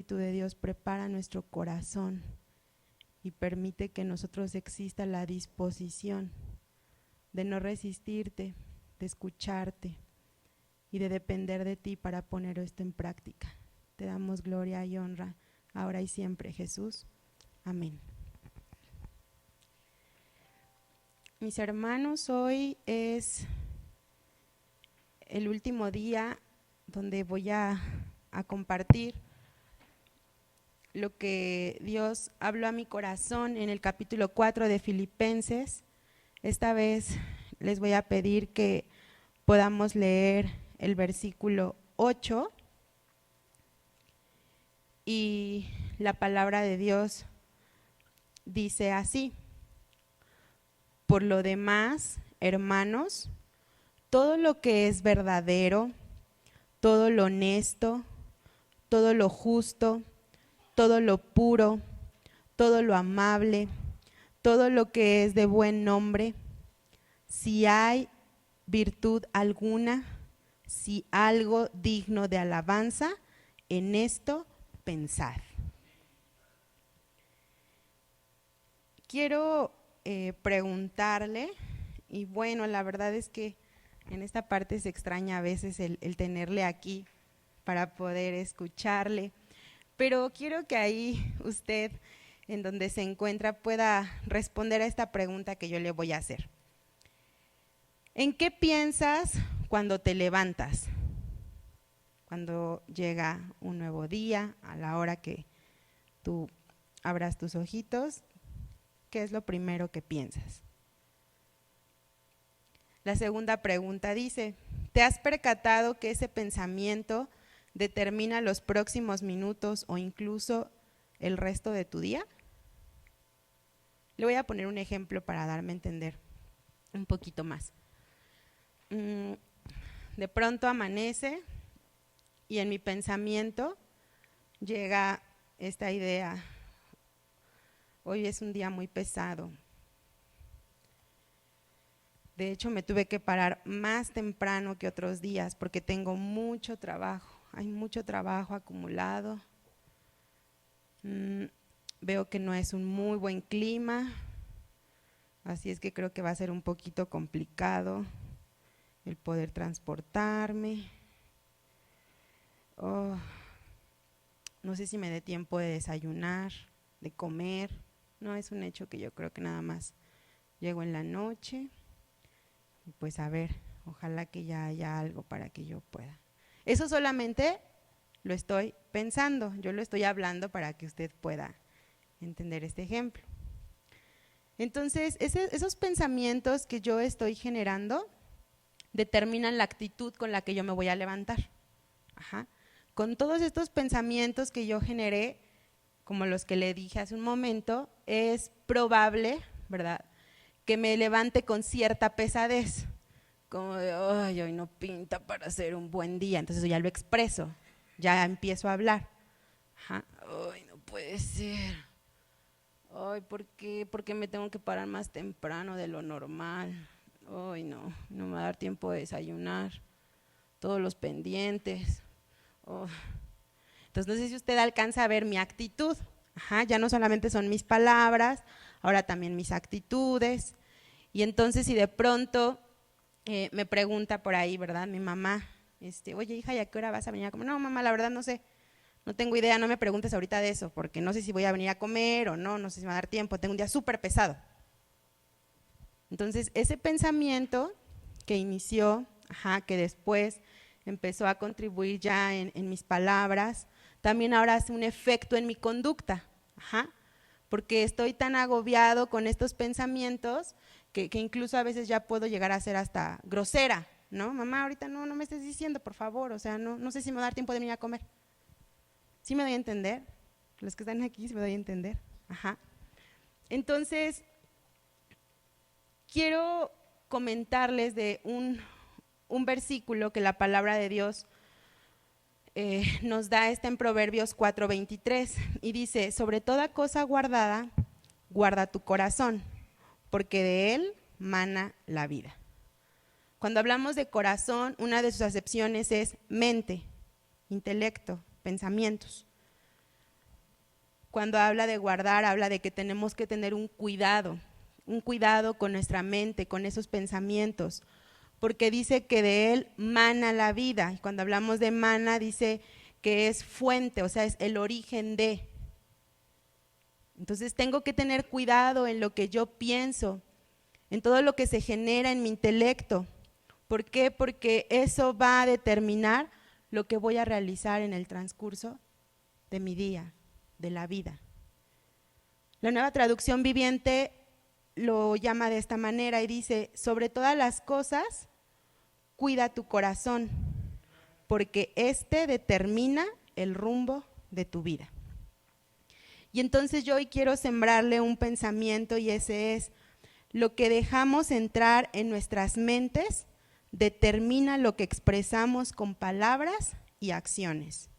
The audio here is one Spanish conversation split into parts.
Espíritu de Dios prepara nuestro corazón y permite que en nosotros exista la disposición de no resistirte, de escucharte y de depender de ti para poner esto en práctica. Te damos gloria y honra, ahora y siempre, Jesús. Amén. Mis hermanos, hoy es el último día donde voy a compartir lo que Dios habló a mi corazón en el capítulo 4 de Filipenses. Esta vez les voy a pedir que podamos leer el versículo 8 y la palabra de Dios dice así: por lo demás, hermanos, todo lo que es verdadero, todo lo honesto, todo lo justo, todo lo puro, todo lo amable, todo lo que es de buen nombre, si hay virtud alguna, si algo digno de alabanza, en esto pensad. Quiero preguntarle, y bueno, la verdad es que en esta parte se extraña a veces el tenerle aquí para poder escucharle, pero quiero que ahí usted, en donde se encuentra, pueda responder a esta pregunta que yo le voy a hacer. ¿En qué piensas cuando te levantas? Cuando llega un nuevo día, a la hora que tú abras tus ojitos, ¿qué es lo primero que piensas? La segunda pregunta dice: ¿te has percatado que ese pensamiento determina los próximos minutos o incluso el resto de tu día? Le voy a poner un ejemplo para darme a entender un poquito más. De pronto amanece y en mi pensamiento llega esta idea: hoy es un día muy pesado. De hecho, me tuve que parar más temprano que otros días porque tengo mucho trabajo, hay mucho trabajo acumulado. Veo que no es un muy buen clima, así es que creo que va a ser un poquito complicado el poder transportarme. No sé si me dé tiempo de desayunar, de comer. No, es un hecho que yo creo que nada más llego en la noche. Y pues a ver, ojalá que ya haya algo para que yo pueda. Eso solamente lo estoy pensando, yo lo estoy hablando para que usted pueda entender este ejemplo. Entonces, esos pensamientos que yo estoy generando determinan la actitud con la que yo me voy a levantar. Con todos estos pensamientos que yo generé, como los que le dije hace un momento, es probable, ¿verdad?, que me levante con cierta pesadez, como de, ay, hoy no pinta para ser un buen día, entonces ya lo expreso, ya empiezo a hablar. Ay, no puede ser. Ay, ¿por qué? ¿Por qué me tengo que parar más temprano de lo normal? Ay, no me va a dar tiempo de desayunar, todos los pendientes. Entonces no sé si usted alcanza a ver mi actitud. Ya no solamente son mis palabras, ahora también mis actitudes. Y entonces si de pronto me pregunta por ahí, ¿verdad?, mi mamá, oye hija, ¿y a qué hora vas a venir a comer? No mamá, la verdad no sé, no tengo idea, no me preguntes ahorita de eso, porque no sé si voy a venir a comer o no sé si me va a dar tiempo, tengo un día súper pesado. Entonces ese pensamiento que inició, que después empezó a contribuir ya en mis palabras, también ahora hace un efecto en mi conducta, porque estoy tan agobiado con estos pensamientos que incluso a veces ya puedo llegar a ser hasta grosera, ¿no? Mamá, ahorita no me estés diciendo, por favor, o sea, no sé si me va a dar tiempo de venir a comer. ¿Sí me doy a entender? Los que están aquí, ¿sí me doy a entender? Entonces, quiero comentarles de un versículo que la palabra de Dios nos da, está en Proverbios 4:23 y dice: sobre toda cosa guardada, guarda tu corazón, porque de él mana la vida. Cuando hablamos de corazón, una de sus acepciones es mente, intelecto, pensamientos. cuando habla de guardar, habla de que tenemos que tener un cuidado con nuestra mente, con esos pensamientos, porque dice que de él mana la vida, y cuando hablamos de mana dice que es fuente, o sea, es el origen de. Entonces tengo que tener cuidado en lo que yo pienso, en todo lo que se genera en mi intelecto. ¿Por qué? Porque eso va a determinar lo que voy a realizar en el transcurso de mi día, de la vida. La Nueva Traducción Viviente lo llama de esta manera y dice: sobre todas las cosas, cuida tu corazón, porque este determina el rumbo de tu vida. Y entonces yo hoy quiero sembrarle un pensamiento, y ese es: lo que dejamos entrar en nuestras mentes determina lo que expresamos con palabras y acciones.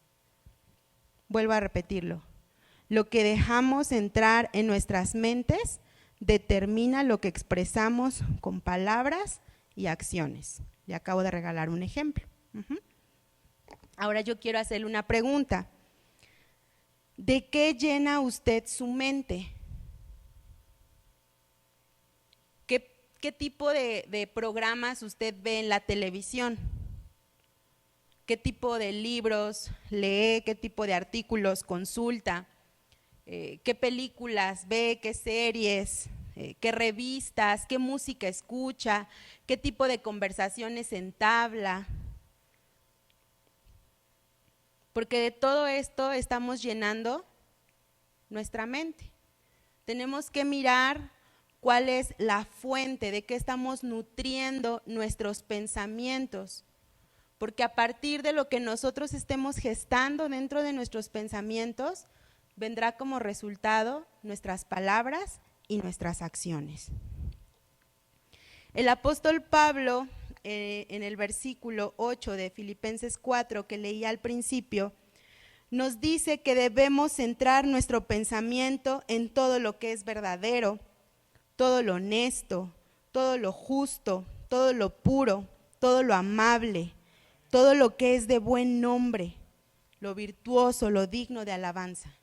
Vuelvo a repetirlo. Lo que dejamos entrar en nuestras mentes determina lo que expresamos con palabras y acciones. Le acabo de regalar un ejemplo. Ahora yo quiero hacerle una pregunta. ¿De qué llena usted su mente? ¿Qué tipo de programas usted ve en la televisión? ¿Qué tipo de libros lee? ¿Qué tipo de artículos consulta? ¿Qué películas ve? ¿Qué series? ¿Qué revistas? ¿Qué música escucha? ¿Qué tipo de conversaciones entabla? Porque de todo esto estamos llenando nuestra mente. Tenemos que mirar cuál es la fuente, de qué estamos nutriendo nuestros pensamientos, porque a partir de lo que nosotros estemos gestando dentro de nuestros pensamientos, vendrá como resultado nuestras palabras y nuestras acciones. El apóstol Pablo, en el versículo 8 de Filipenses 4, que leí al principio, nos dice que debemos centrar nuestro pensamiento en todo lo que es verdadero, todo lo honesto, todo lo justo, todo lo puro, todo lo amable, todo lo que es de buen nombre, lo virtuoso, lo digno de alabanza.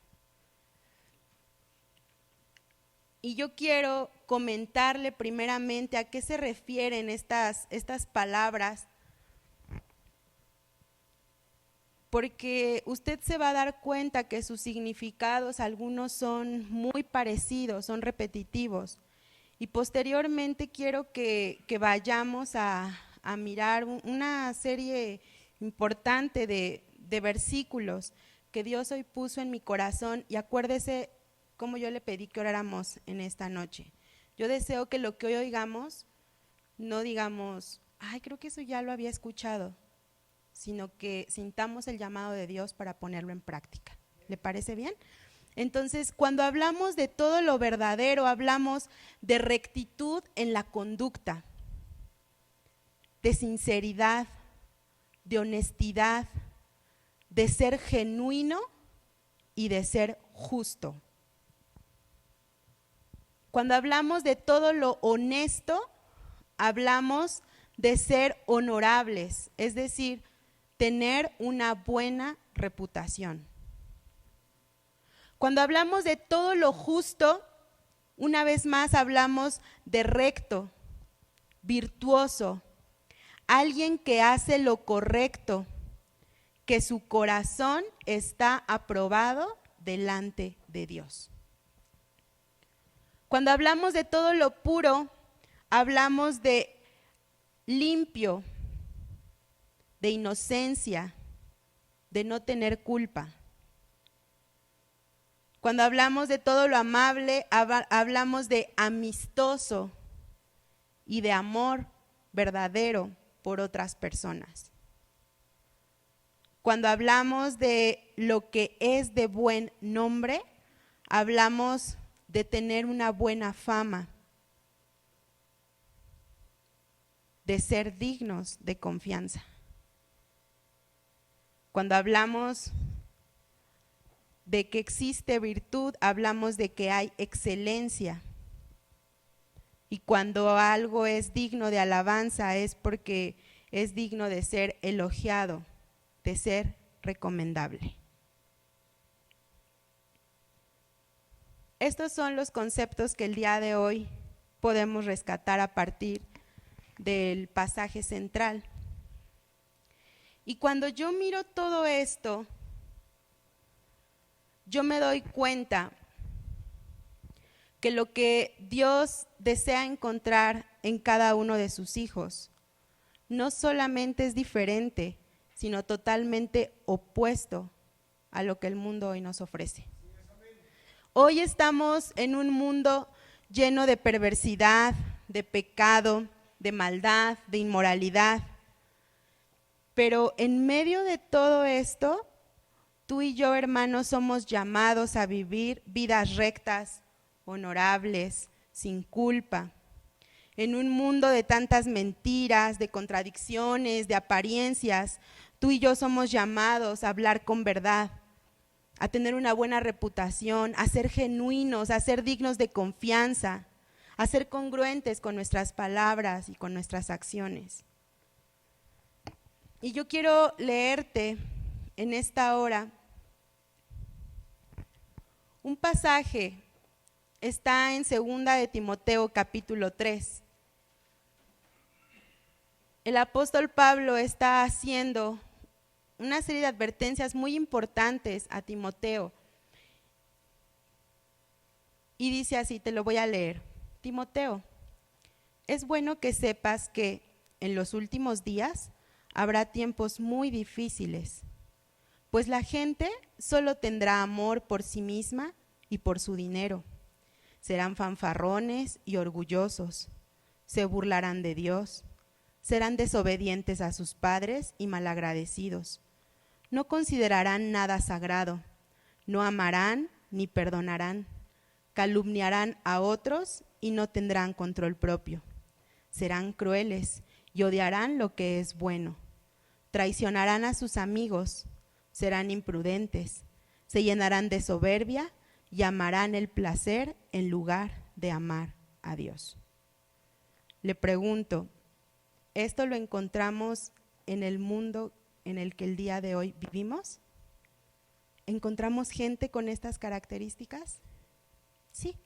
Y yo quiero comentarle primeramente a qué se refieren estas palabras, porque usted se va a dar cuenta que sus significados, algunos son muy parecidos, son repetitivos. Y posteriormente quiero que vayamos a mirar una serie importante de versículos que Dios hoy puso en mi corazón, y acuérdese cómo yo le pedí que oráramos en esta noche. Yo deseo que lo que hoy oigamos no digamos: ay, creo que eso ya lo había escuchado, sino que sintamos el llamado de Dios para ponerlo en práctica. ¿Le parece bien? Entonces, cuando hablamos de todo lo verdadero, hablamos de rectitud en la conducta, de sinceridad, de honestidad, de ser genuino y de ser justo. Cuando hablamos de todo lo honesto, hablamos de ser honorables, es decir, tener una buena reputación. Cuando hablamos de todo lo justo, una vez más hablamos de recto, virtuoso, alguien que hace lo correcto, que su corazón está aprobado delante de Dios. Cuando hablamos de todo lo puro, hablamos de limpio, de inocencia, de no tener culpa. Cuando hablamos de todo lo amable, hablamos de amistoso y de amor verdadero por otras personas. Cuando hablamos de lo que es de buen nombre, hablamos de tener una buena fama, de ser dignos de confianza. Cuando hablamos de que existe virtud, hablamos de que hay excelencia. Y cuando algo es digno de alabanza es porque es digno de ser elogiado, de ser recomendable. estos son los conceptos que el día de hoy podemos rescatar a partir del pasaje central. Y cuando yo miro todo esto, yo me doy cuenta que lo que Dios desea encontrar en cada uno de sus hijos no solamente es diferente, sino totalmente opuesto a lo que el mundo hoy nos ofrece. Hoy estamos en un mundo lleno de perversidad, de pecado, de maldad, de inmoralidad. Pero en medio de todo esto, tú y yo, hermanos, somos llamados a vivir vidas rectas, honorables, sin culpa. En un mundo de tantas mentiras, de contradicciones, de apariencias, tú y yo somos llamados a hablar con verdad, a tener una buena reputación, a ser genuinos, a ser dignos de confianza, a ser congruentes con nuestras palabras y con nuestras acciones. Y yo quiero leerte en esta hora un pasaje, está en 2 de Timoteo capítulo 3. El apóstol Pablo está haciendo una serie de advertencias muy importantes a Timoteo. Y dice así, te lo voy a leer. Timoteo, es bueno que sepas que en los últimos días habrá tiempos muy difíciles, pues la gente solo tendrá amor por sí misma y por su dinero. Serán fanfarrones y orgullosos, se burlarán de Dios, serán desobedientes a sus padres y malagradecidos. No considerarán nada sagrado, no amarán ni perdonarán, calumniarán a otros y no tendrán control propio. Serán crueles y odiarán lo que es bueno. Traicionarán a sus amigos, serán imprudentes, se llenarán de soberbia y amarán el placer en lugar de amar a Dios. Le pregunto, ¿esto lo encontramos en el mundo en el que el día de hoy vivimos? ¿Encontramos gente con estas características? Sí.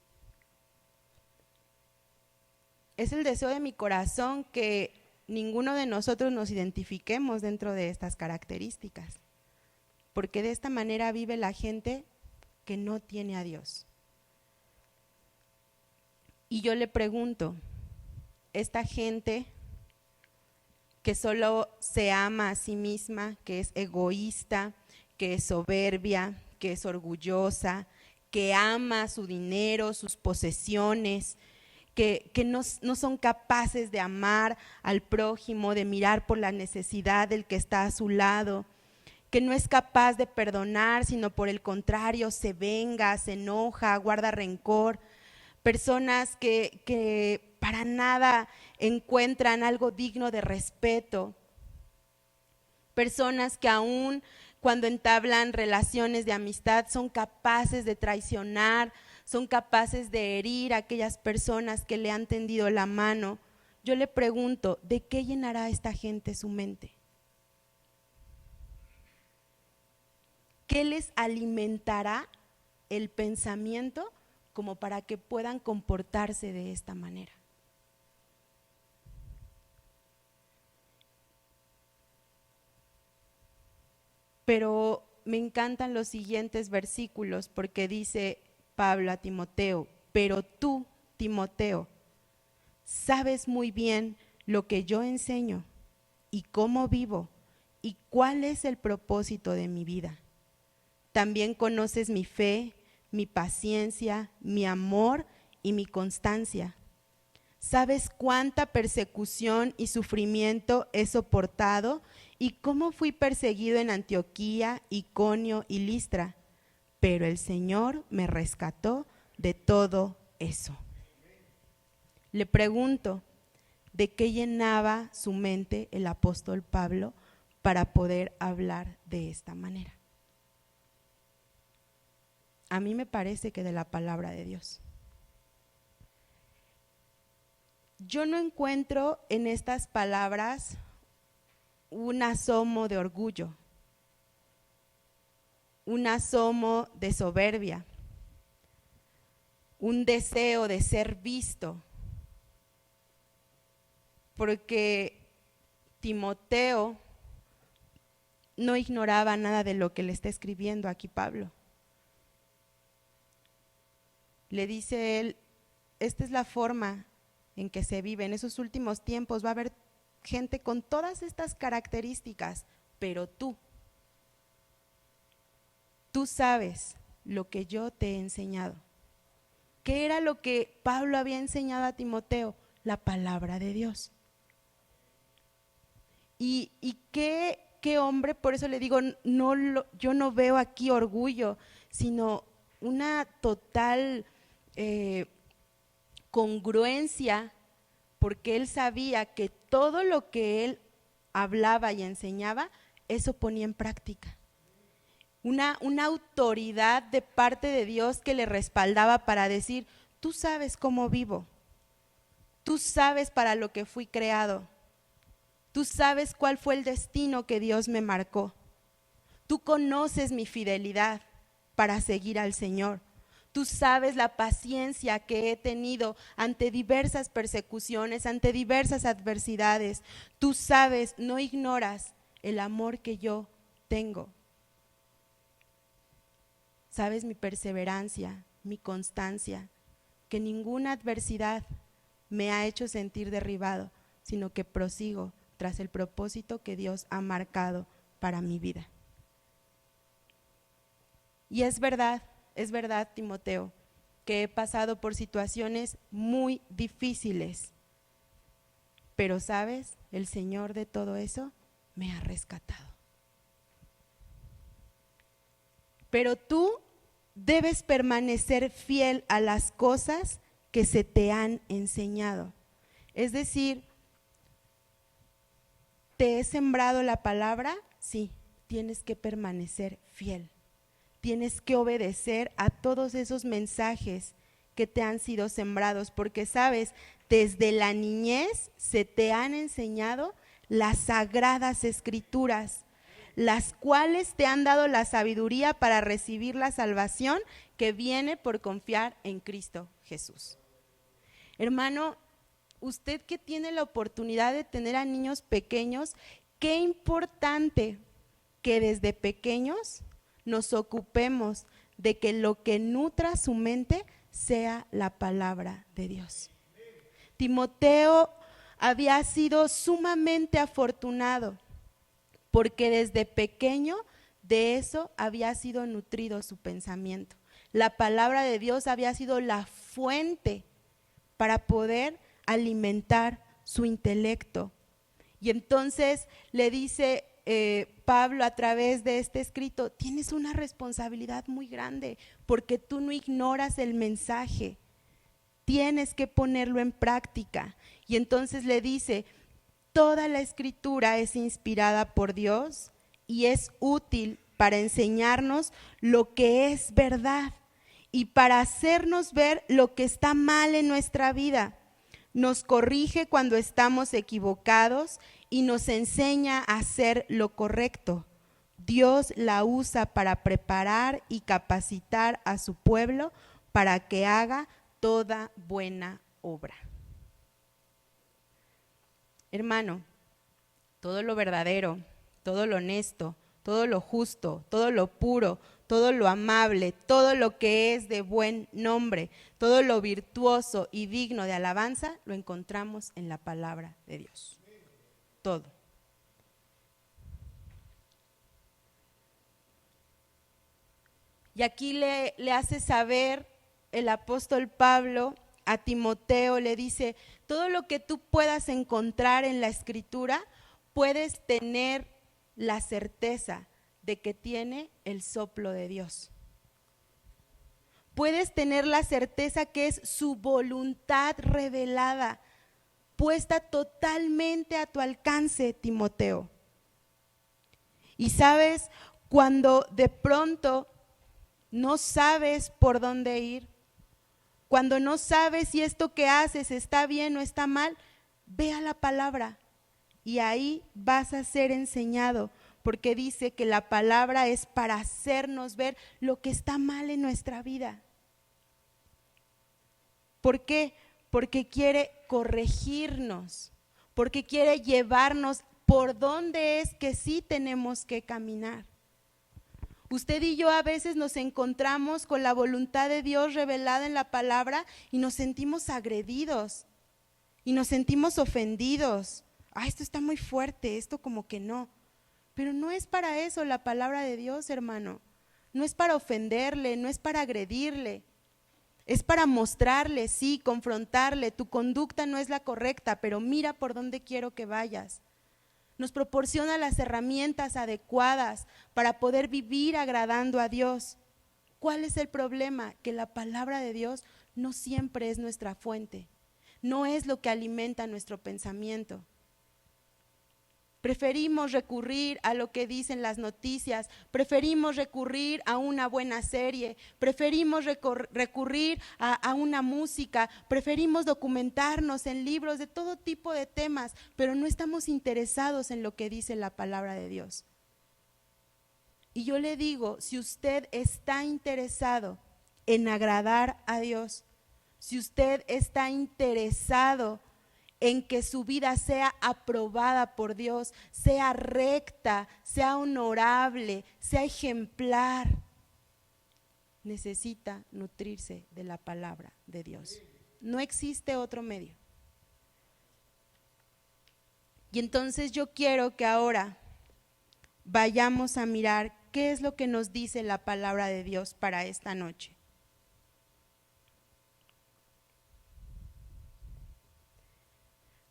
Es el deseo de mi corazón que ninguno de nosotros nos identifiquemos dentro de estas características, porque de esta manera vive la gente que no tiene a Dios. Y yo le pregunto, esta gente que solo se ama a sí misma, que es egoísta, que es soberbia, que es orgullosa, que ama su dinero, sus posesiones, que no son capaces de amar al prójimo, de mirar por la necesidad del que está a su lado, que no es capaz de perdonar, sino por el contrario se venga, se enoja, guarda rencor. Personas que para nada encuentran algo digno de respeto. Personas que aún cuando entablan relaciones de amistad son capaces de traicionar, son capaces de herir a aquellas personas que le han tendido la mano. Yo le pregunto, ¿de qué llenará esta gente su mente? ¿Qué les alimentará el pensamiento como para que puedan comportarse de esta manera? Pero me encantan los siguientes versículos porque dice Pablo a Timoteo, pero tú, Timoteo, sabes muy bien lo que yo enseño y cómo vivo y cuál es el propósito de mi vida. También conoces mi fe, mi paciencia, mi amor y mi constancia. Sabes cuánta persecución y sufrimiento he soportado y cómo fui perseguido en Antioquía, Iconio y Listra, pero el Señor me rescató de todo eso. Le pregunto, ¿de qué llenaba su mente el apóstol Pablo para poder hablar de esta manera? A mí me parece que de la palabra de Dios. Yo no encuentro en estas palabras un asomo de orgullo, un asomo de soberbia. un deseo de ser visto, porque Timoteo no ignoraba nada de lo que le está escribiendo aquí Pablo. Le dice él, esta es la forma en que se vive. En esos últimos tiempos va a haber gente con todas estas características, pero tú sabes lo que yo te he enseñado. ¿Qué era lo que Pablo había enseñado a Timoteo? La palabra de Dios. Y qué hombre, por eso le digo, yo no veo aquí orgullo, sino una total congruencia, porque él sabía que todo lo que él hablaba y enseñaba, eso ponía en práctica. Una autoridad de parte de Dios que le respaldaba para decir, tú sabes cómo vivo, tú sabes para lo que fui creado, tú sabes cuál fue el destino que Dios me marcó, tú conoces mi fidelidad para seguir al Señor, tú sabes la paciencia que he tenido ante diversas persecuciones, ante diversas adversidades, tú sabes, no ignoras el amor que yo tengo. Sabes mi perseverancia, mi constancia, que ninguna adversidad me ha hecho sentir derribado, sino que prosigo tras el propósito que Dios ha marcado para mi vida. Y es verdad, Timoteo, que he pasado por situaciones muy difíciles, pero sabes, el Señor de todo eso me ha rescatado. Pero tú debes permanecer fiel a las cosas que se te han enseñado. Es decir, ¿te he sembrado la palabra? Sí, tienes que permanecer fiel. Tienes que obedecer a todos esos mensajes que te han sido sembrados, porque sabes, desde la niñez se te han enseñado las sagradas escrituras, las cuales te han dado la sabiduría para recibir la salvación que viene por confiar en Cristo Jesús. Hermano, usted que tiene la oportunidad de tener a niños pequeños, qué importante que desde pequeños nos ocupemos de que lo que nutra su mente sea la palabra de Dios. Timoteo había sido sumamente afortunado, porque desde pequeño de eso había sido nutrido su pensamiento. La palabra de Dios había sido la fuente para poder alimentar su intelecto. Y entonces le dice Pablo a través de este escrito, tienes una responsabilidad muy grande, porque tú no ignoras el mensaje, tienes que ponerlo en práctica. Y entonces le dice, toda la escritura es inspirada por Dios y es útil para enseñarnos lo que es verdad y para hacernos ver lo que está mal en nuestra vida. Nos corrige cuando estamos equivocados y nos enseña a hacer lo correcto. Dios la usa para preparar y capacitar a su pueblo para que haga toda buena obra. Hermano, todo lo verdadero, todo lo honesto, todo lo justo, todo lo puro, todo lo amable, todo lo que es de buen nombre, todo lo virtuoso y digno de alabanza, lo encontramos en la palabra de Dios. Todo. Y aquí le hace saber el apóstol Pablo a Timoteo, le dice, todo lo que tú puedas encontrar en la escritura, puedes tener la certeza de que tiene el soplo de Dios. Puedes tener la certeza que es su voluntad revelada, puesta totalmente a tu alcance, Timoteo. Y sabes, cuando de pronto no sabes por dónde ir, cuando no sabes si esto que haces está bien o está mal, ve a la palabra y ahí vas a ser enseñado, porque dice que la palabra es para hacernos ver lo que está mal en nuestra vida. ¿Por qué? Porque quiere corregirnos, porque quiere llevarnos por dónde es que sí tenemos que caminar. Usted y yo a veces nos encontramos con la voluntad de Dios revelada en la palabra y nos sentimos agredidos y nos sentimos ofendidos. Esto está muy fuerte, esto como que no. Pero no es para eso la palabra de Dios, hermano. No es para ofenderle, no es para agredirle. Es para mostrarle, sí, confrontarle, tu conducta no es la correcta, pero mira por dónde quiero que vayas. Nos proporciona las herramientas adecuadas para poder vivir agradando a Dios. ¿Cuál es el problema? Que la palabra de Dios no siempre es nuestra fuente, no es lo que alimenta nuestro pensamiento. Preferimos recurrir a lo que dicen las noticias, preferimos recurrir a una buena serie, preferimos recurrir a una música, preferimos documentarnos en libros de todo tipo de temas, pero no estamos interesados en lo que dice la palabra de Dios. Y yo le digo, si usted está interesado en agradar a Dios, si usted está interesado en que su vida sea aprobada por Dios, sea recta, sea honorable, sea ejemplar, necesita nutrirse de la palabra de Dios. No existe otro medio. Y entonces yo quiero que ahora vayamos a mirar qué es lo que nos dice la palabra de Dios para esta noche.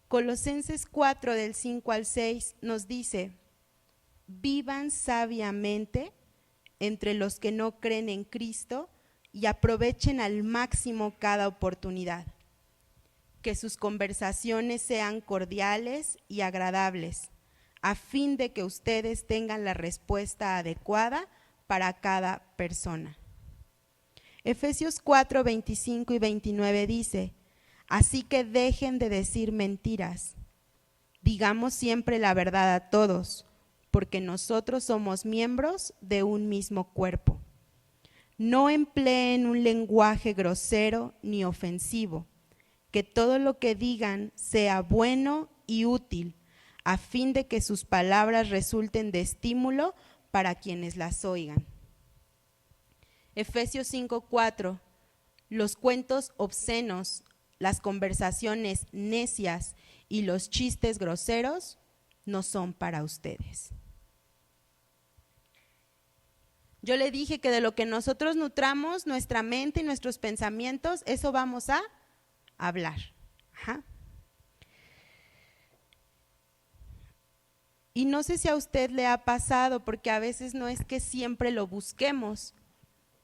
Colosenses 4 del 5 al 6 nos dice: vivan sabiamente entre los que no creen en Cristo y aprovechen al máximo cada oportunidad. Que sus conversaciones sean cordiales y agradables, a fin de que ustedes tengan la respuesta adecuada para cada persona. Efesios 4, 25 y 29 dice: así que dejen de decir mentiras, digamos siempre la verdad a todos, porque nosotros somos miembros de un mismo cuerpo. No empleen un lenguaje grosero ni ofensivo, que todo lo que digan sea bueno y útil, a fin de que sus palabras resulten de estímulo para quienes las oigan. Efesios 5:4, los cuentos obscenos, las conversaciones necias y los chistes groseros no son para ustedes. Yo le dije que de lo que nosotros nutramos nuestra mente y nuestros pensamientos, eso vamos a hablar. Ajá. Y no sé si a usted le ha pasado, porque a veces no es que siempre lo busquemos,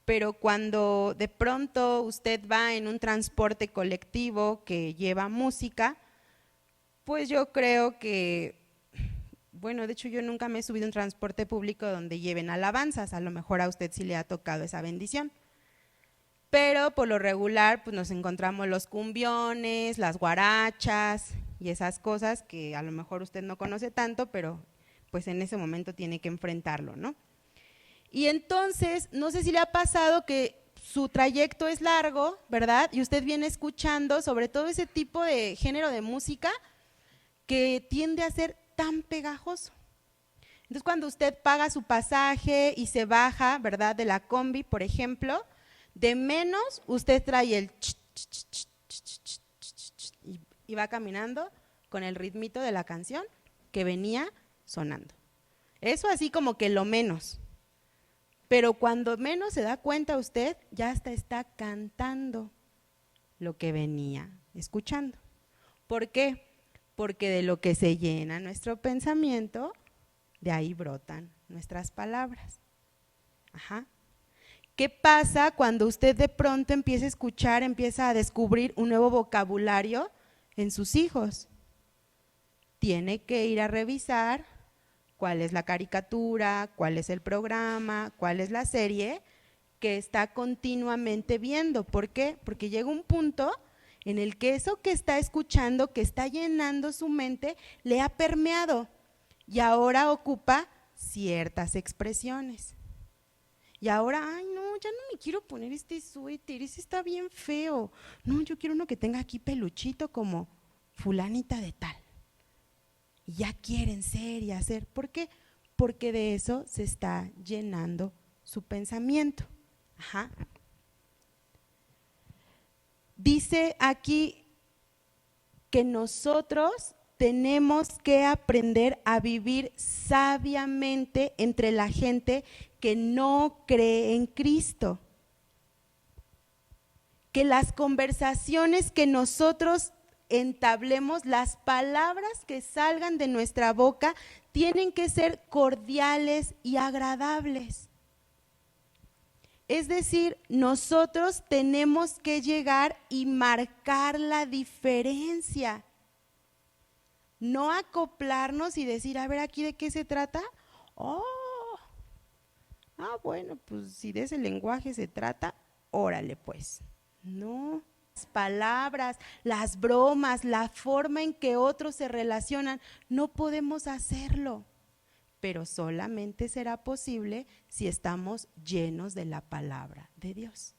pero cuando de pronto usted va en un transporte colectivo que lleva música, pues yo creo que, bueno, de hecho yo nunca me he subido a un transporte público donde lleven alabanzas, a lo mejor a usted sí le ha tocado esa bendición. Pero por lo regular pues nos encontramos los cumbiones, las guarachas y esas cosas que a lo mejor usted no conoce tanto, pero pues en ese momento tiene que enfrentarlo, ¿no? Y entonces, no sé si le ha pasado que su trayecto es largo, ¿verdad? Y usted viene escuchando sobre todo ese tipo de género de música que tiende a ser tan pegajoso. Entonces, cuando usted paga su pasaje y se baja, ¿verdad?, de la combi, por ejemplo, de menos usted trae el y va caminando con el ritmito de la canción que venía sonando. Eso así como que lo menos. Pero cuando menos se da cuenta usted, ya hasta está cantando lo que venía escuchando. ¿Por qué? Porque de lo que se llena nuestro pensamiento, de ahí brotan nuestras palabras. Ajá. ¿Qué pasa cuando usted de pronto empieza a escuchar, empieza a descubrir un nuevo vocabulario en sus hijos? Tiene que ir a revisar cuál es la caricatura, cuál es el programa, cuál es la serie que está continuamente viendo. ¿Por qué? Porque llega un punto en el que eso que está escuchando, que está llenando su mente, le ha permeado y ahora ocupa ciertas expresiones. Y ahora, ay no, ya no me quiero poner este suéter, ese está bien feo. No, yo quiero uno que tenga aquí peluchito como fulanita de tal. Y ya quieren ser y hacer. ¿Por qué? Porque de eso se está llenando su pensamiento. Ajá. Dice aquí que nosotros tenemos que aprender a vivir sabiamente entre la gente que no cree en Cristo. Que las conversaciones que nosotros entablemos, las palabras que salgan de nuestra boca, tienen que ser cordiales y agradables. Es decir, nosotros tenemos que llegar y marcar la diferencia. No acoplarnos y decir, a ver, ¿aquí de qué se trata? Bueno, pues si de ese lenguaje se trata, órale pues. No, las palabras, las bromas, la forma en que otros se relacionan, no podemos hacerlo. Pero solamente será posible si estamos llenos de la palabra de Dios.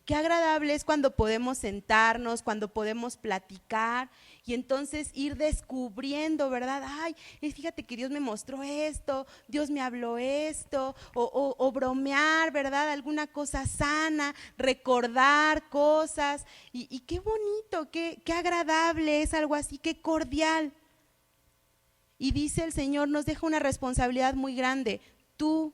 Qué agradable es cuando podemos sentarnos, cuando podemos platicar y entonces ir descubriendo, ¿verdad? Ay, fíjate que Dios me mostró esto, Dios me habló esto, o bromear, ¿verdad? Alguna cosa sana, recordar cosas y qué bonito, qué agradable es algo así, qué cordial. Y dice el Señor, nos deja una responsabilidad muy grande. ¿Tú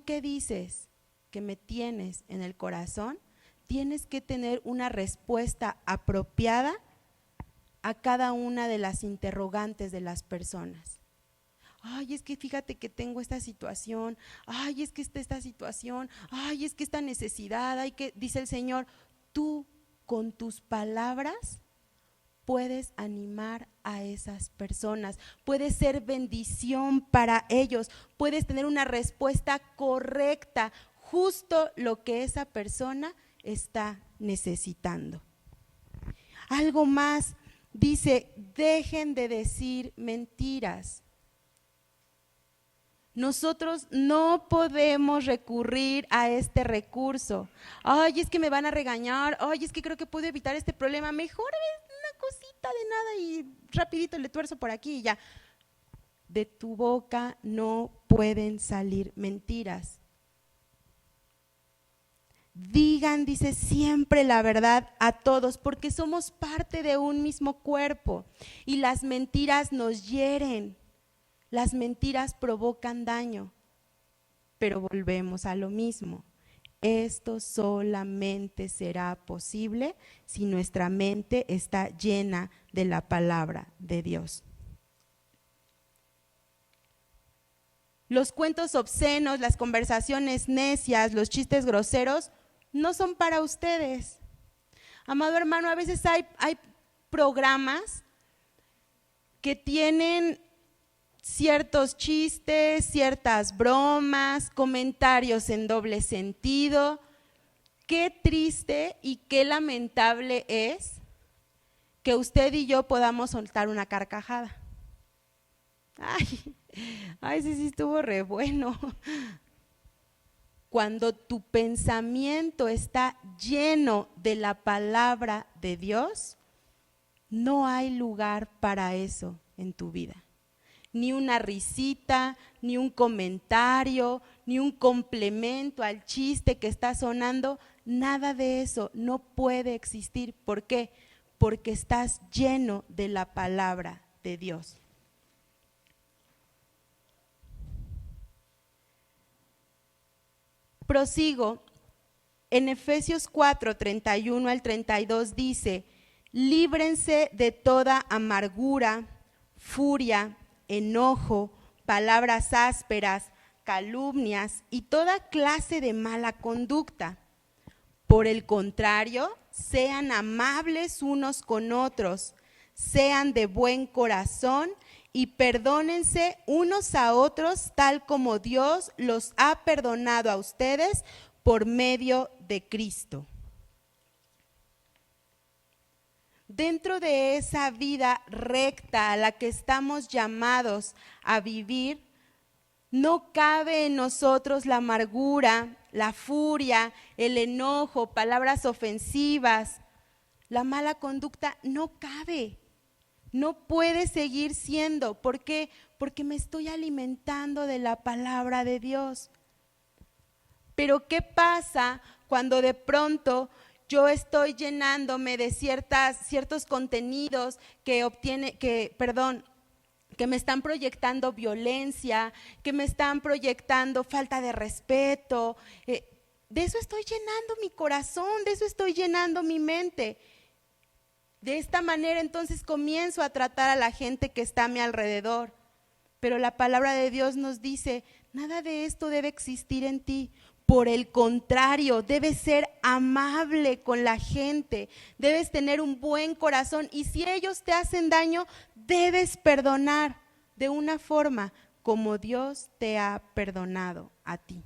qué dices que me tienes en el corazón? Tienes que tener una respuesta apropiada a cada una de las interrogantes de las personas. Ay, es que fíjate que tengo esta situación, ay, es que esta situación, ay, es que esta necesidad, dice el Señor, tú con tus palabras puedes animar a esas personas, puedes ser bendición para ellos, puedes tener una respuesta correcta, justo lo que esa persona está necesitando. Algo más, dice, dejen de decir mentiras. Nosotros no podemos recurrir a este recurso. Ay, es que me van a regañar, ay, es que creo que puedo evitar este problema, mejor es una cosita de nada y rapidito le tuerzo por aquí y ya. De tu boca no pueden salir mentiras. Digan, dice, siempre la verdad a todos, porque somos parte de un mismo cuerpo y las mentiras nos hieren. Las mentiras provocan daño, pero volvemos a lo mismo. Esto solamente será posible si nuestra mente está llena de la palabra de Dios. Los cuentos obscenos, las conversaciones necias, los chistes groseros, no son para ustedes. Amado hermano, a veces hay programas que tienen ciertos chistes, ciertas bromas, comentarios en doble sentido. Qué triste y qué lamentable es que usted y yo podamos soltar una carcajada. Ay, sí estuvo re bueno. Cuando tu pensamiento está lleno de la palabra de Dios, no hay lugar para eso en tu vida. Ni una risita, ni un comentario, ni un complemento al chiste que está sonando, nada de eso no puede existir. ¿Por qué? Porque estás lleno de la palabra de Dios. Prosigo, en Efesios 4, 31 al 32 dice, líbrense de toda amargura, furia, enojo, palabras ásperas, calumnias y toda clase de mala conducta. Por el contrario, sean amables unos con otros, sean de buen corazón y perdónense unos a otros tal como Dios los ha perdonado a ustedes por medio de Cristo. Dentro de esa vida recta a la que estamos llamados a vivir, No cabe en nosotros la amargura, la furia, el enojo, palabras ofensivas. La mala conducta no cabe, no puede seguir siendo. ¿Por qué? Porque me estoy alimentando de la palabra de Dios. Pero ¿qué pasa cuando de pronto yo estoy llenándome de ciertos contenidos que me están proyectando violencia, que me están proyectando falta de respeto? De eso estoy llenando mi corazón, de eso estoy llenando mi mente. De esta manera entonces comienzo a tratar a la gente que está a mi alrededor. Pero la palabra de Dios nos dice, nada de esto debe existir en ti. Por el contrario, debes ser amable con la gente, debes tener un buen corazón y si ellos te hacen daño, debes perdonar de una forma como Dios te ha perdonado a ti.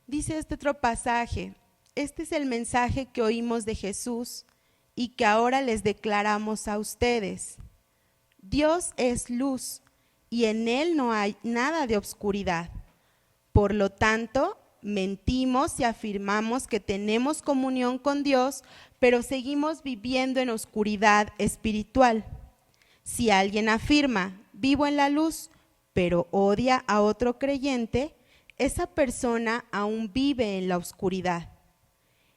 Dice este otro pasaje, este es el mensaje que oímos de Jesús y que ahora les declaramos a ustedes. Dios es luz y en Él no hay nada de oscuridad. Por lo tanto, mentimos y afirmamos que tenemos comunión con Dios, pero seguimos viviendo en oscuridad espiritual. Si alguien afirma, vivo en la luz, pero odia a otro creyente, esa persona aún vive en la oscuridad.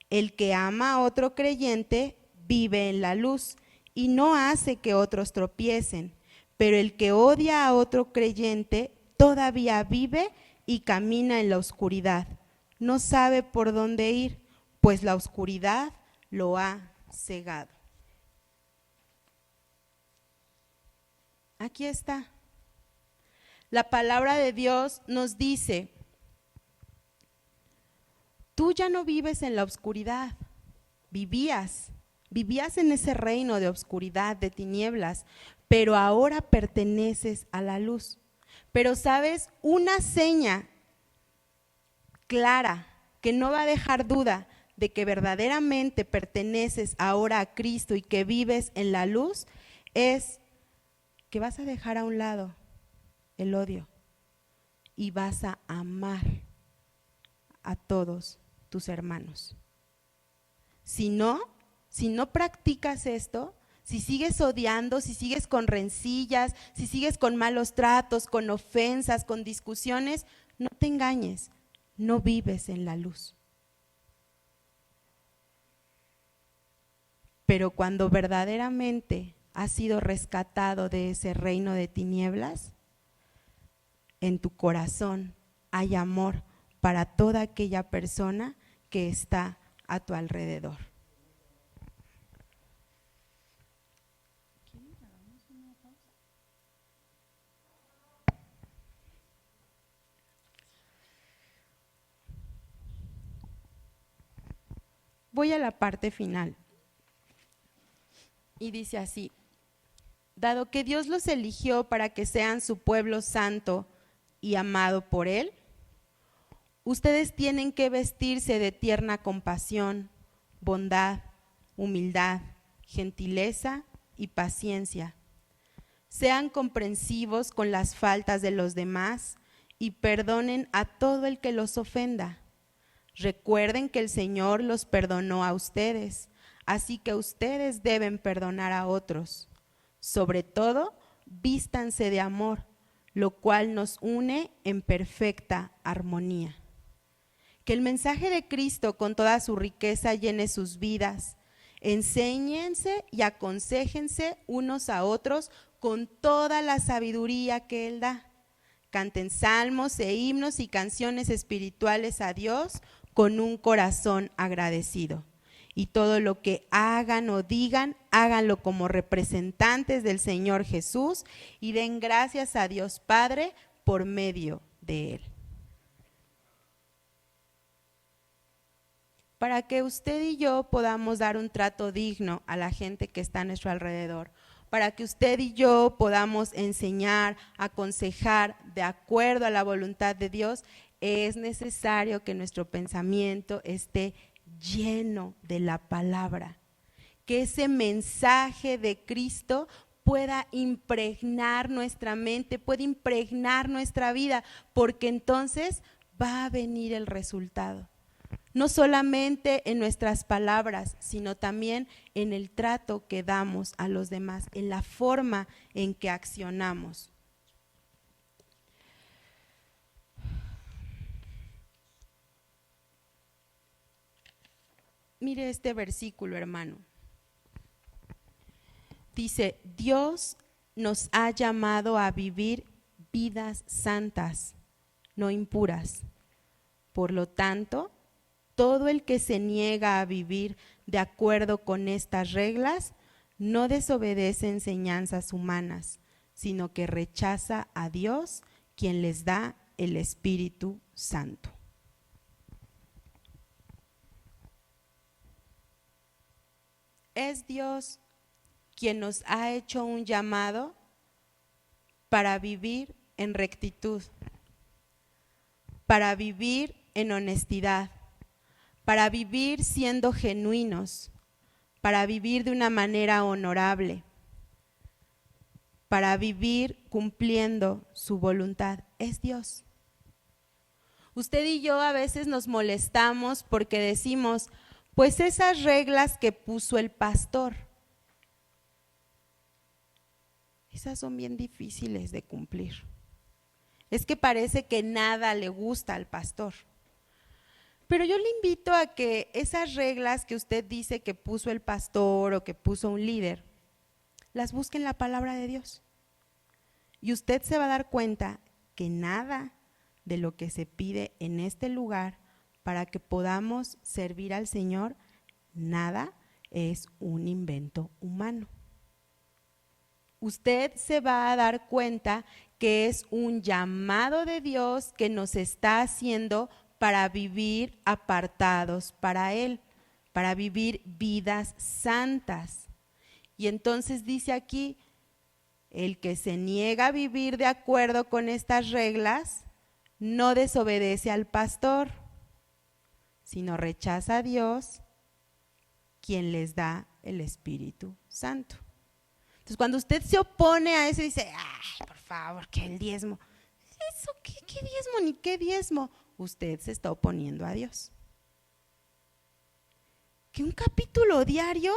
El que ama a otro creyente vive en la luz y no hace que otros tropiecen, pero el que odia a otro creyente todavía vive y camina en la oscuridad. No sabe por dónde ir, pues la oscuridad lo ha cegado. Aquí está. La palabra de Dios nos dice, tú ya no vives en la oscuridad, vivías en ese reino de oscuridad, de tinieblas, pero ahora perteneces a la luz. Pero sabes, una seña clara que no va a dejar duda de que verdaderamente perteneces ahora a Cristo y que vives en la luz, es que vas a dejar a un lado el odio y vas a amar a todos tus hermanos. Si no practicas esto, si sigues odiando, si sigues con rencillas, si sigues con malos tratos, con ofensas, con discusiones, no te engañes, no vives en la luz. Pero cuando verdaderamente has sido rescatado de ese reino de tinieblas, en tu corazón hay amor para toda aquella persona que está a tu alrededor. Voy a la parte final. Y dice así, dado que Dios los eligió para que sean su pueblo santo y amado por Él, ustedes tienen que vestirse de tierna compasión, bondad, humildad, gentileza y paciencia. Sean comprensivos con las faltas de los demás y perdonen a todo el que los ofenda. Recuerden que el Señor los perdonó a ustedes, así que ustedes deben perdonar a otros. Sobre todo, vístanse de amor, lo cual nos une en perfecta armonía. Que el mensaje de Cristo con toda su riqueza llene sus vidas. Enséñense y aconséjense unos a otros con toda la sabiduría que Él da. Canten salmos e himnos y canciones espirituales a Dios con un corazón agradecido. Y todo lo que hagan o digan, háganlo como representantes del Señor Jesús y den gracias a Dios Padre por medio de Él. Para que usted y yo podamos dar un trato digno a la gente que está a nuestro alrededor, para que usted y yo podamos enseñar, aconsejar de acuerdo a la voluntad de Dios, es necesario que nuestro pensamiento esté lleno de la palabra, que ese mensaje de Cristo pueda impregnar nuestra mente, pueda impregnar nuestra vida, porque entonces va a venir el resultado. No solamente en nuestras palabras, sino también en el trato que damos a los demás, en la forma en que accionamos. Mire este versículo, hermano. Dice, Dios nos ha llamado a vivir vidas santas, no impuras. Por lo tanto, todo el que se niega a vivir de acuerdo con estas reglas no desobedece enseñanzas humanas, sino que rechaza a Dios, quien les da el Espíritu Santo. Es Dios quien nos ha hecho un llamado para vivir en rectitud, para vivir en honestidad, para vivir siendo genuinos, para vivir de una manera honorable, para vivir cumpliendo su voluntad. Es Dios. Usted y yo a veces nos molestamos porque decimos, pues esas reglas que puso el pastor, esas son bien difíciles de cumplir. Es que parece que nada le gusta al pastor. Pero yo le invito a que esas reglas que usted dice que puso el pastor o que puso un líder, las busque en la palabra de Dios. Y usted se va a dar cuenta que nada de lo que se pide en este lugar para que podamos servir al Señor, nada es un invento humano. Usted se va a dar cuenta que es un llamado de Dios que nos está haciendo para vivir apartados para Él, para vivir vidas santas. Y entonces dice aquí, el que se niega a vivir de acuerdo con estas reglas, no desobedece al pastor, sino rechaza a Dios, quien les da el Espíritu Santo. Entonces, cuando usted se opone a eso y dice, ay, por favor, que el diezmo, ¿eso qué diezmo ni qué diezmo? Usted se está oponiendo a Dios. ¿Que un capítulo diario?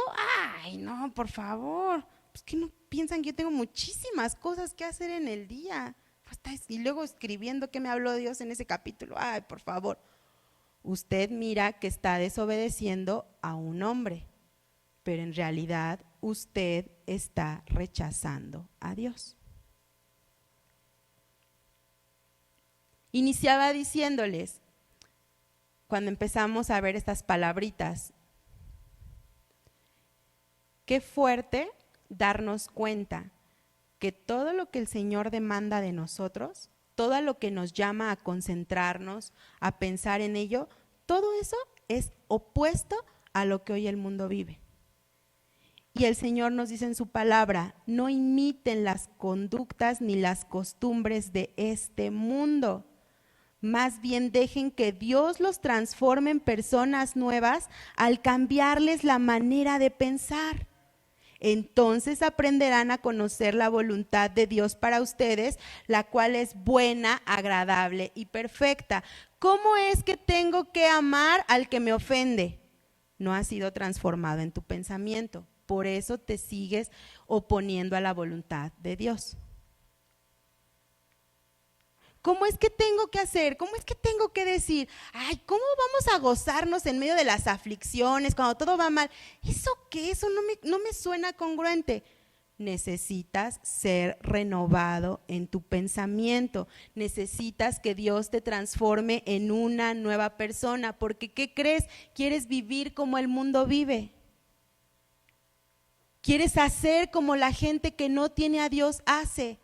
Ay, no, por favor. Pues que no piensan que yo tengo muchísimas cosas que hacer en el día. Y luego escribiendo qué me habló Dios en ese capítulo. Ay, por favor. Usted mira que está desobedeciendo a un hombre, pero en realidad usted está rechazando a Dios. Iniciaba diciéndoles, cuando empezamos a ver estas palabritas, qué fuerte darnos cuenta que todo lo que el Señor demanda de nosotros, todo lo que nos llama a concentrarnos, a pensar en ello, todo eso es opuesto a lo que hoy el mundo vive. Y el Señor nos dice en su palabra, no imiten las conductas ni las costumbres de este mundo. Más bien dejen que Dios los transforme en personas nuevas al cambiarles la manera de pensar. Entonces aprenderán a conocer la voluntad de Dios para ustedes, la cual es buena, agradable y perfecta. ¿Cómo es que tengo que amar al que me ofende? No ha sido transformado en tu pensamiento. Por eso te sigues oponiendo a la voluntad de Dios. ¿Cómo es que tengo que hacer? ¿Cómo es que tengo que decir? Ay, ¿cómo vamos a gozarnos en medio de las aflicciones, cuando todo va mal? ¿Eso qué? Eso no me suena congruente. Necesitas ser renovado en tu pensamiento. Necesitas que Dios te transforme en una nueva persona. Porque, ¿qué crees? ¿Quieres vivir como el mundo vive? ¿Quieres hacer como la gente que no tiene a Dios hace?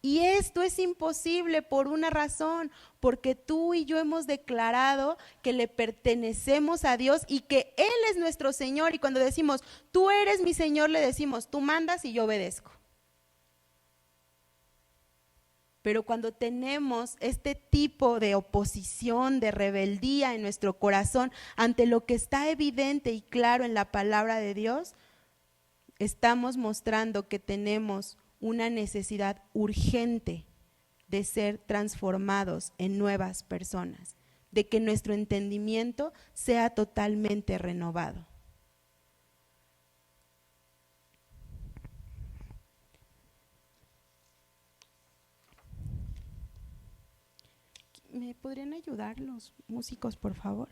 Y esto es imposible por una razón, porque tú y yo hemos declarado que le pertenecemos a Dios y que Él es nuestro Señor. Y cuando decimos, tú eres mi Señor, le decimos, tú mandas y yo obedezco. Pero cuando tenemos este tipo de oposición, de rebeldía en nuestro corazón ante lo que está evidente y claro en la palabra de Dios, estamos mostrando que tenemos una necesidad urgente de ser transformados en nuevas personas, de que nuestro entendimiento sea totalmente renovado. ¿Me podrían ayudar los músicos, por favor?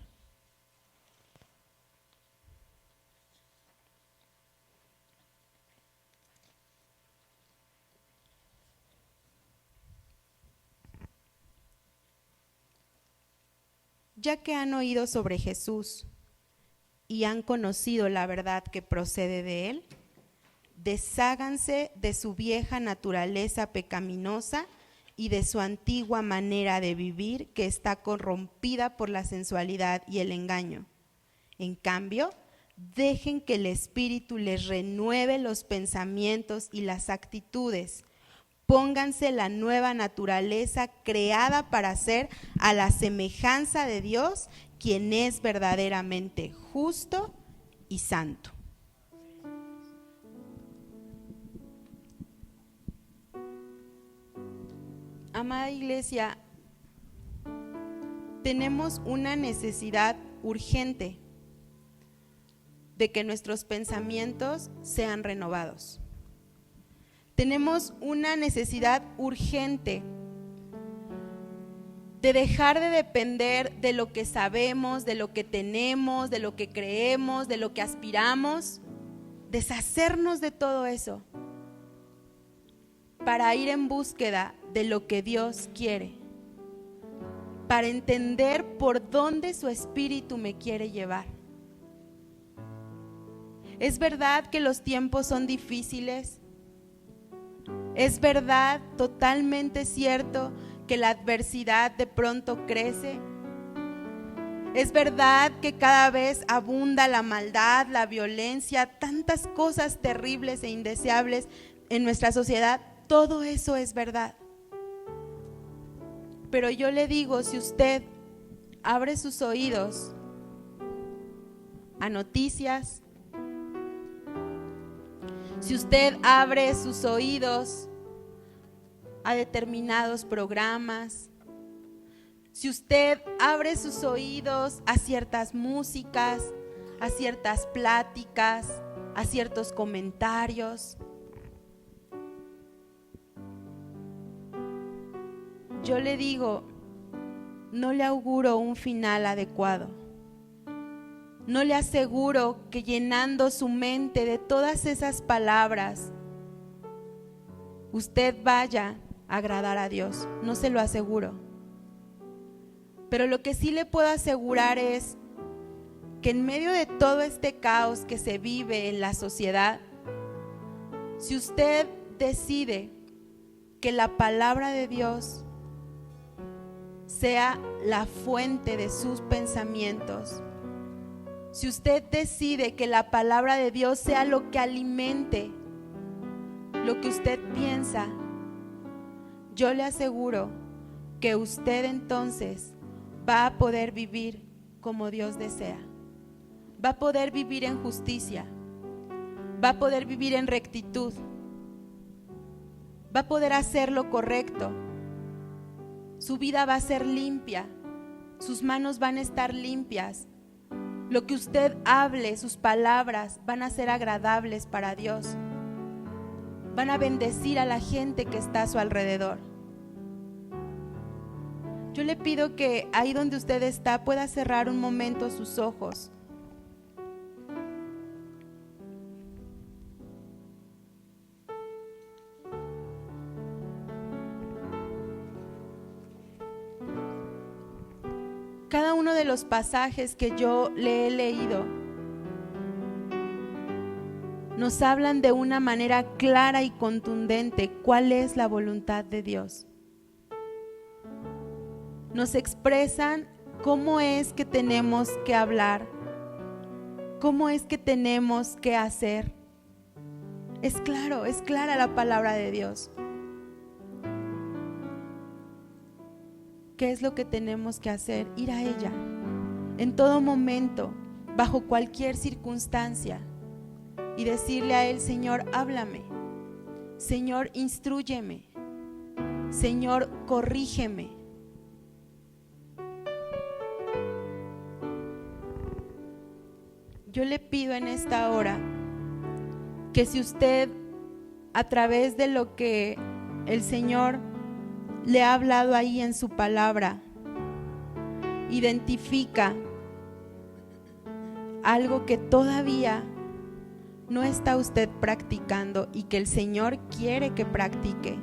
Ya que han oído sobre Jesús y han conocido la verdad que procede de él, desháganse de su vieja naturaleza pecaminosa y de su antigua manera de vivir que está corrompida por la sensualidad y el engaño. En cambio, dejen que el Espíritu les renueve los pensamientos y las actitudes. Pónganse la nueva naturaleza creada para ser a la semejanza de Dios, quien es verdaderamente justo y santo. Amada iglesia, tenemos una necesidad urgente de que nuestros pensamientos sean renovados. Tenemos una necesidad urgente de dejar de depender de lo que sabemos, de lo que tenemos, de lo que creemos, de lo que aspiramos, deshacernos de todo eso para ir en búsqueda de lo que Dios quiere, para entender por dónde su Espíritu me quiere llevar. Es verdad que los tiempos son difíciles, es verdad, totalmente cierto, que la adversidad de pronto crece. Es verdad que cada vez abunda la maldad, la violencia, tantas cosas terribles e indeseables en nuestra sociedad. Todo eso es verdad. Pero yo le digo, si usted abre sus oídos a noticias, si usted abre sus oídos a determinados programas, si usted abre sus oídos a ciertas músicas, a ciertas pláticas, a ciertos comentarios, yo le digo, no le auguro un final adecuado. No le aseguro que llenando su mente de todas esas palabras, usted vaya a agradar a Dios. No se lo aseguro. Pero lo que sí le puedo asegurar es que en medio de todo este caos que se vive en la sociedad, si usted decide que la palabra de Dios sea la fuente de sus pensamientos, si usted decide que la palabra de Dios sea lo que alimente lo que usted piensa, yo le aseguro que usted entonces va a poder vivir como Dios desea. Va a poder vivir en justicia, va a poder vivir en rectitud, va a poder hacer lo correcto. Su vida va a ser limpia, sus manos van a estar limpias. Lo que usted hable, sus palabras van a ser agradables para Dios. Van a bendecir a la gente que está a su alrededor. Yo le pido que ahí donde usted está pueda cerrar un momento sus ojos. Cada uno de los pasajes que yo le he leído nos hablan de una manera clara y contundente cuál es la voluntad de Dios. Nos expresan cómo es que tenemos que hablar, cómo es que tenemos que hacer. Es claro, es clara la palabra de Dios. ¿qué es lo que tenemos que hacer? Ir a ella en todo momento, bajo cualquier circunstancia, y decirle a Él: Señor, háblame, Señor, instrúyeme, Señor, corrígeme. Yo le pido en esta hora que si usted, a través de lo que el Señor le ha hablado ahí en su palabra, identifica algo que todavía no está usted practicando y que el Señor quiere que practique,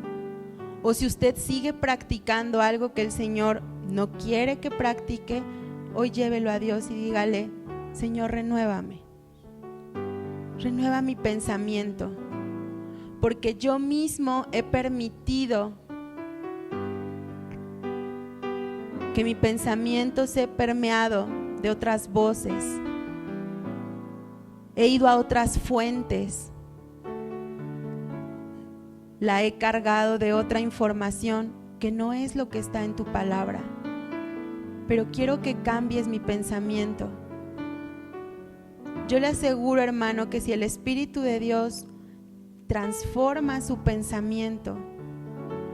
o si usted sigue practicando algo que el Señor no quiere que practique, hoy llévelo a Dios y dígale: Señor, renuévame, renueva mi pensamiento, porque yo mismo he permitido que mi pensamiento sea permeado de otras voces. He ido a otras fuentes, la he cargado de otra información que no es lo que está en tu palabra, pero quiero que cambies mi pensamiento. Yo le aseguro, hermano, que si el Espíritu de Dios transforma su pensamiento,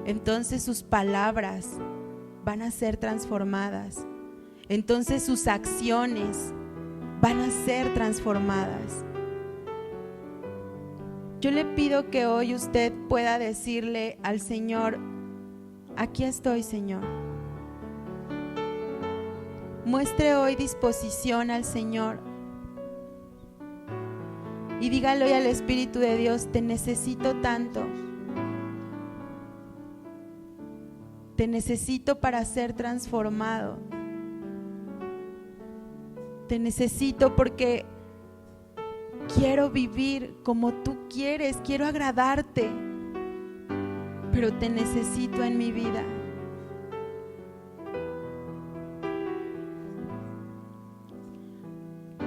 entonces sus palabras van a ser transformadas, entonces sus acciones van a ser transformadas. Yo le pido que hoy usted pueda decirle al Señor: aquí estoy, Señor. Muestre hoy disposición al Señor y dígale hoy al Espíritu de Dios: te necesito tanto, te necesito para ser transformado, te necesito porque quiero vivir como tú quieres, quiero agradarte, pero te necesito en mi vida.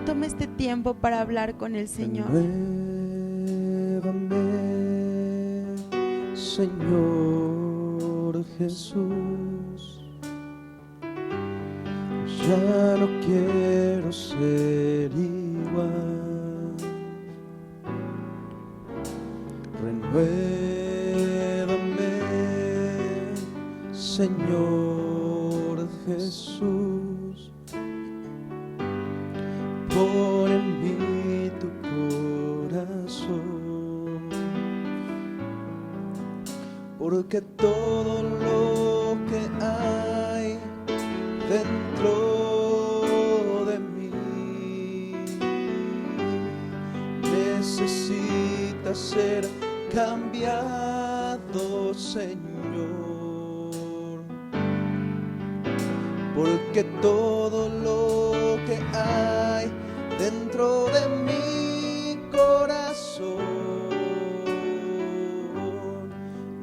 Toma este tiempo para hablar con el Señor. Renuévame, Señor Jesús. Ya no quiero ser igual. Renuévame, Señor Jesús. Pon en mí tu corazón, porque todo lo que hay dentro de mí necesita ser cambiado, Señor, porque todo lo que hay dentro de mi corazón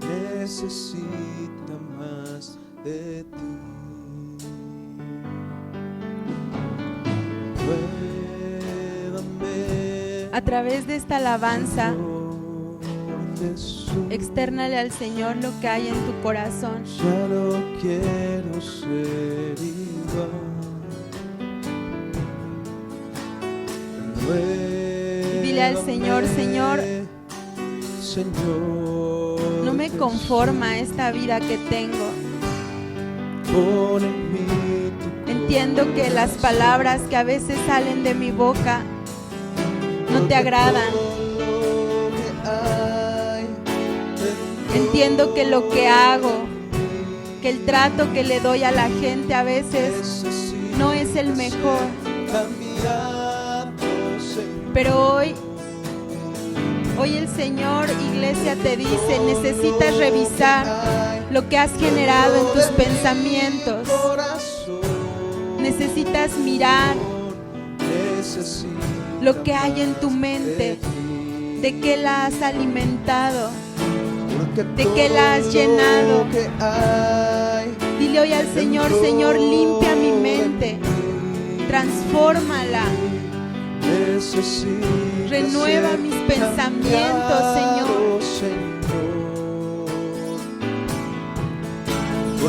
necesita más de ti. Renuévame, A través de esta alabanza, Señor Jesús. externale al Señor lo que hay en tu corazón. Ya no quiero ser igual. Y dile al Señor: Señor, no me conforma esta vida que tengo. Pon en mí tu Entiendo que las palabras que a veces salen de mi boca no te agradan. todo lo que hay dentro Entiendo que lo que hago, que el trato que le doy a la gente a veces necesita no es el mejor. cambiado, Señor. Pero hoy el Señor, iglesia, te dice: necesitas revisar lo que has generado en tus pensamientos. Necesitas mirar lo que hay en tu mente, de qué la has alimentado, de qué la has llenado. Dile hoy al Señor: Señor, limpia mi mente, transfórmala, renueva mis pensamientos, Señor.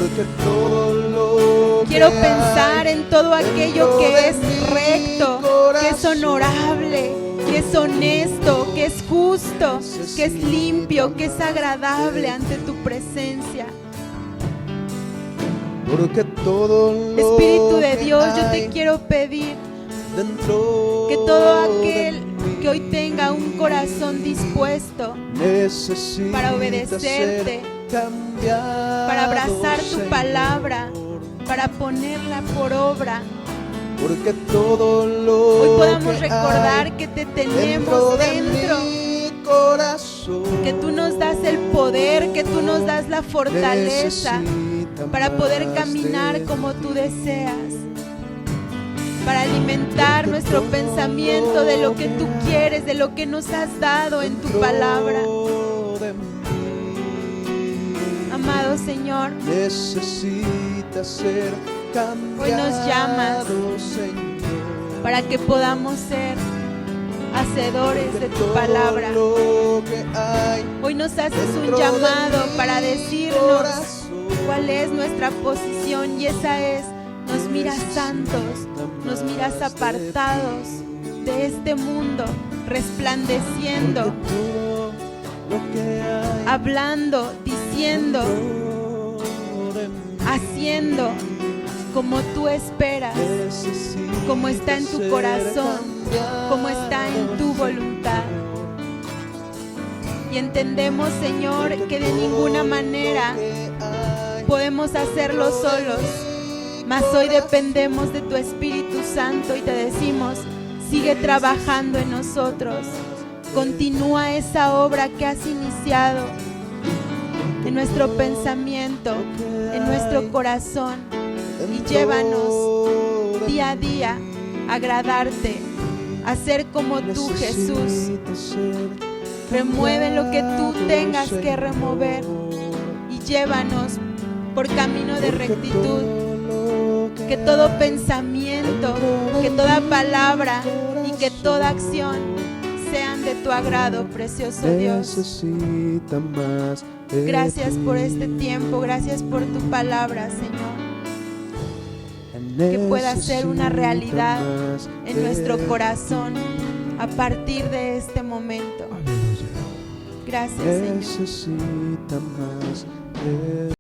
porque todo lo Quiero que pensar hay en todo aquello dentro que de es mi recto, que es corazón. honorable, que es honesto, que es justo, que es limpio, que es agradable ante tu presencia. Porque todo lo Espíritu de que Dios, yo te hay quiero pedir dentro que todo de aquel mí que hoy tenga un corazón dispuesto necesita para obedecerte, ser cambiado, para abrazar tu Señor. palabra, para ponerla por obra, Porque todo lo hoy podamos que recordar hay que te dentro tenemos de dentro, mi corazón que tú nos das el poder, que tú nos das la fortaleza necesita para poder más caminar de como tú ti. deseas, para alimentar nuestro pensamiento de lo que tú quieres, de lo que nos has dado en tu palabra. Dentro de mí Amado Señor, necesita ser cambiado, hoy nos llamas Señor. para que podamos ser hacedores de tu Todo palabra. lo que hay Hoy nos haces un dentro de llamado mi para decirnos corazón cuál es nuestra posición, y esa es: nos miras santos, nos miras apartados de este mundo, resplandeciendo, Porque todo lo que hay hablando, diciendo, dentro de mí haciendo como tú esperas, necesita como está en tu ser corazón, cambiado, como está en tu voluntad. Y entendemos, Señor, que de ninguna manera podemos hacerlo solos, mas hoy dependemos de tu Espíritu Santo y te decimos: sigue trabajando en nosotros, continúa esa obra que has iniciado en nuestro pensamiento, en nuestro corazón, y llévanos día a día a agradarte, a ser como tú, Jesús. Remueve lo que tú tengas que remover y llévanos por camino de rectitud. Que todo pensamiento, que toda palabra y que toda acción sean de tu agrado, precioso Dios. necesita más de Gracias por ti. este tiempo, gracias por tu palabra, Señor, que pueda ser una realidad en nuestro corazón a partir de este momento. Gracias, Señor. Necesita más de